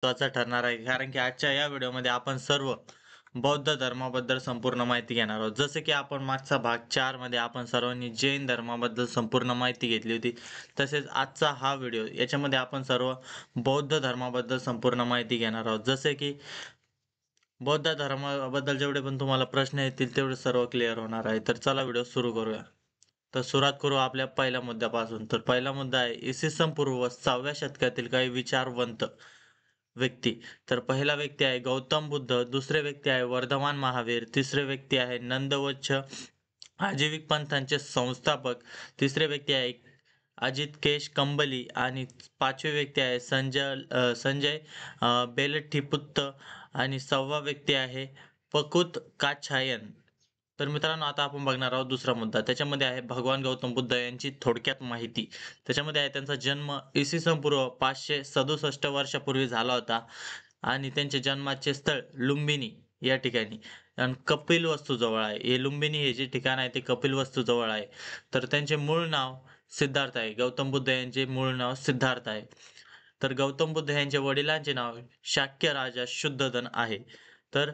महत्त्वाचा ठरणार आहे. कारण की आजच्या या व्हिडिओमध्ये आपण सर्व बौद्ध धर्माबद्दल संपूर्ण माहिती घेणार आहोत. जसे की आपण मागचा भाग 4 मध्ये आपण सर्वांनी जैन धर्माबद्दल संपूर्ण माहिती घेतली होती. तसेच आजचा हा व्हिडिओ याच्यामध्ये आपण सर्व बौद्ध धर्माबद्दल संपूर्ण माहिती घेणार आहोत. जसे की बौद्ध धर्माबद्दल जेवढे पण तुम्हाला प्रश्न येतील तेवढे सर्व क्लिअर होणार आहे. तर चला व्हिडिओ सुरू करूया. तर सुरुवात करू आपल्या पहिल्या मुद्द्यापासून. तर पहिला मुद्दा आहे इसवी सन पूर्व 6व्या शतकातील काही विचारवंत व्यक्ती. तर पहिला व्यक्ती आहे गौतम बुद्ध, दुसरे व्यक्ती आहे वर्धमान महावीर, तिसरे व्यक्ती आहे नंदवच्छ आजीविक पंथांचे संस्थापक, तिसरे व्यक्ती आहे अजित केश कंबली आणि पाचवे व्यक्ती आहे संजय बेलठीपुत्त आणि 6वा व्यक्ती आहे पकुत काछायन. तर मित्रांनो आता आपण बघणार आहोत दुसरा मुद्दा. त्याच्यामध्ये आहे भगवान गौतम बुद्ध यांची थोडक्यात माहिती. त्याच्यामध्ये आहे त्यांचा जन्म इसवी सन पूर्व 567 वर्षापूर्वी झाला होता आणि त्यांचे जन्माचे स्थळ लुंबिनी या ठिकाणी आणि कपिलवस्तू जवळ आहे. हे लुंबिनी हे जे ठिकाण आहे ते कपिलवस्तू जवळ आहे. तर त्यांचे मूळ नाव सिद्धार्थ आहे. गौतम बुद्ध यांचे मूळ नाव सिद्धार्थ आहे. तर गौतम बुद्ध यांच्या वडिलांचे नाव शाक्य राजा शुद्धोधन आहे. तर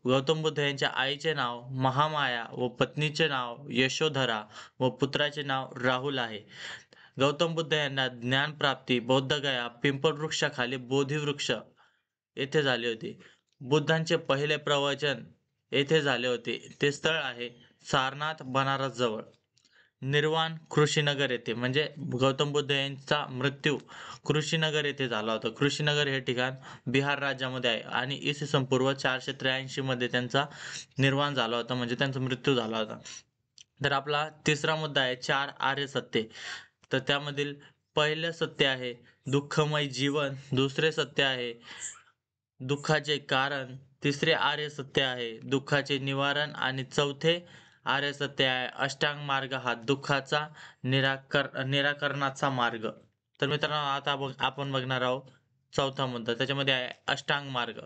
गौतम बुद्ध यांच्या आईचे नाव महामाया व पत्नीचे नाव यशोधरा व पुत्राचे नाव राहुल आहे. गौतम बुद्ध यांना ज्ञानप्राप्ती बौद्धगया पिंपळवृक्षाखाली बोधिवृक्ष येथे झाले होते. बुद्धांचे पहिले प्रवचन येथे झाले होते. ते स्थळ आहे सारनाथ बनारस जवळ. निर्वाण कृषीनगर येथे म्हणजे गौतम बुद्ध यांचा मृत्यू कृषीनगर येथे झाला होता. कृषीनगर हे ठिकाण बिहार राज्यामध्ये आहे आणि इसवी सन पूर्व 483 मध्ये त्यांचा निर्वाण झाला होता म्हणजे त्यांचा मृत्यू झाला होता. तर आपला तिसरा मुद्दा आहे 4 आर्य सत्य. तर त्यामधील पहिलं सत्य आहे दुःखमय जीवन, दुसरे सत्य आहे दुःखाचे कारण, तिसरे आर्य सत्य आहे दुःखाचे निवारण आणि चौथे आर्य सत्य आहे अष्टांग मार्ग हा दुःखाचा निराकरणाचा मार्ग. तर मित्रांनो आता आपण बघणार आहोत चौथा मुद्दा. त्याच्यामध्ये आहे अष्टांग मार्ग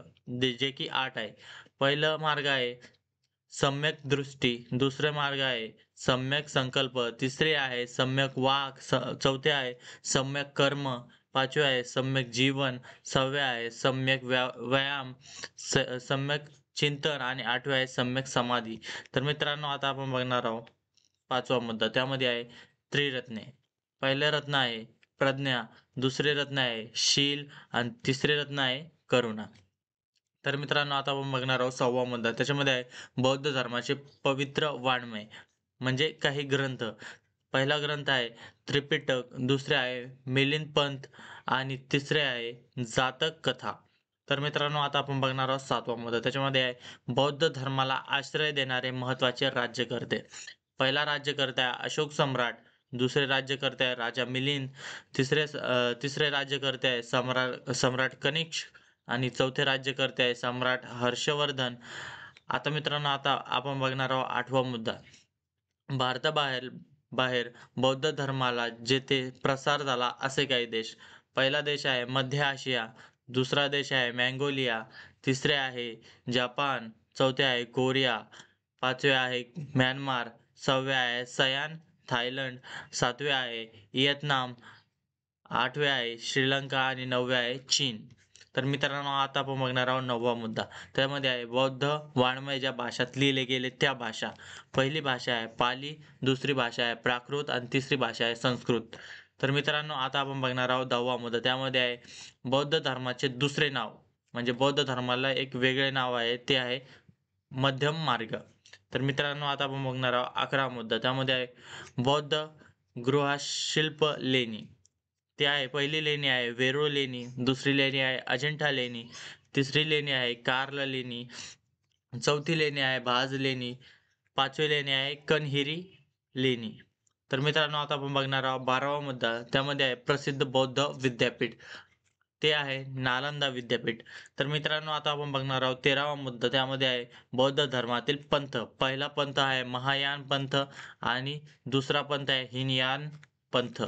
जे की 8 आहे. पहिला मार्ग आहे सम्यक दृष्टी, दुसरे मार्ग आहे सम्यक संकल्प, तिसरे आहे सम्यक वाक, चौथे आहे सम्यक कर्म, पाचवे आहे सम्यक जीवन, सहावे आहे सम्यक व्यायाम, सम्यक चिंतन आणि आठवे आहे सम्यक समाधी. तर मित्रांनो आता आपण बघणार आहोत पाचवा मुद्दा. त्यामध्ये आहे त्रिरत्ने. पहिले रत्न आहे प्रज्ञा, दुसरे रत्न आहे शील आणि तिसरे रत्न आहे करुणा. तर मित्रांनो आता आपण बघणार आहोत 6वा मुद्दा. त्याच्यामध्ये आहे बौद्ध धर्माचे पवित्र वाङ्मय म्हणजे काही ग्रंथ. पहिला ग्रंथ आहे त्रिपिटक, दुसरे आहे मिलिंद पंथ आणि तिसरे आहे जातक कथा. तर मित्रांनो आता आपण बघणार आहोत 7वा मुद्दा. त्याच्यामध्ये आहे बौद्ध धर्माला आश्रय देणारे महत्त्वाचे राज्यकर्ते. पहिला राज्यकर्ता आहे अशोक सम्राट, दुसरे राज्यकर्ते आहे राजा मिलिंद, तिसरे राज्यकर्ते आहे सम्राट कनिष्क आणि चौथे राज्यकर्ते आहे सम्राट हर्षवर्धन. आता मित्रांनो आता आपण बघणार आहोत 8वा मुद्दा. भारताबाहेर बाहेर बौद्ध धर्माला जेथे प्रसार झाला असे काही देश. पहिला देश आहे मध्य आशिया, दुसरा देश आहे मंगोलिया, तिसरे आहे जपान, चौथे आहे कोरिया, पाचवे आहे म्यानमार, सहावे आहे सयान थायलंड, सातवे आहे व्हिएतनाम, आठवे आहे श्रीलंका आणि नववे आहे चीन. तर मित्रांनो आता आपण बघणार आहोत 9वा मुद्दा. त्यामध्ये आहे बौद्ध वाङ्मय ज्या भाषात लिहिले गेले त्या भाषा. पहिली भाषा आहे पाली, दुसरी भाषा आहे प्राकृत आणि तिसरी भाषा आहे संस्कृत. तर मित्रांनो आता आपण बघणार आहोत 10वा मुद्दा. त्यामध्ये आहे बौद्ध धर्माचे दुसरे नाव म्हणजे बौद्ध धर्माला एक वेगळे नाव आहे ते आहे मध्यम मार्ग. तर मित्रांनो आता आपण बघणार आहोत 11वा मुद्दा. त्यामध्ये आहे बौद्ध गृहशिल्प लेणी. ते आहे पहिली लेणी आहे वेरूळ लेणी, दुसरी लेणी आहे अजिंठा लेणी, तिसरी लेणी आहे कार्ला लेणी, चौथी लेणी आहे भाज लेणी, पाचवी लेणी आहे कन्हेरी लेणी. तर मित्रांनो आता आपण बघणार आहोत 12वा मुद्दा. त्यामध्ये आहे प्रसिद्ध बौद्ध विद्यापीठ. ते आहे नालंदा विद्यापीठ. तर मित्रांनो आता आपण बघणार आहोत 13वा मुद्दा. त्यामध्ये आहे बौद्ध धर्मातील पंथ. पहिला पंथ आहे महायान पंथ आणि दुसरा पंथ आहे हिनयान पंथ.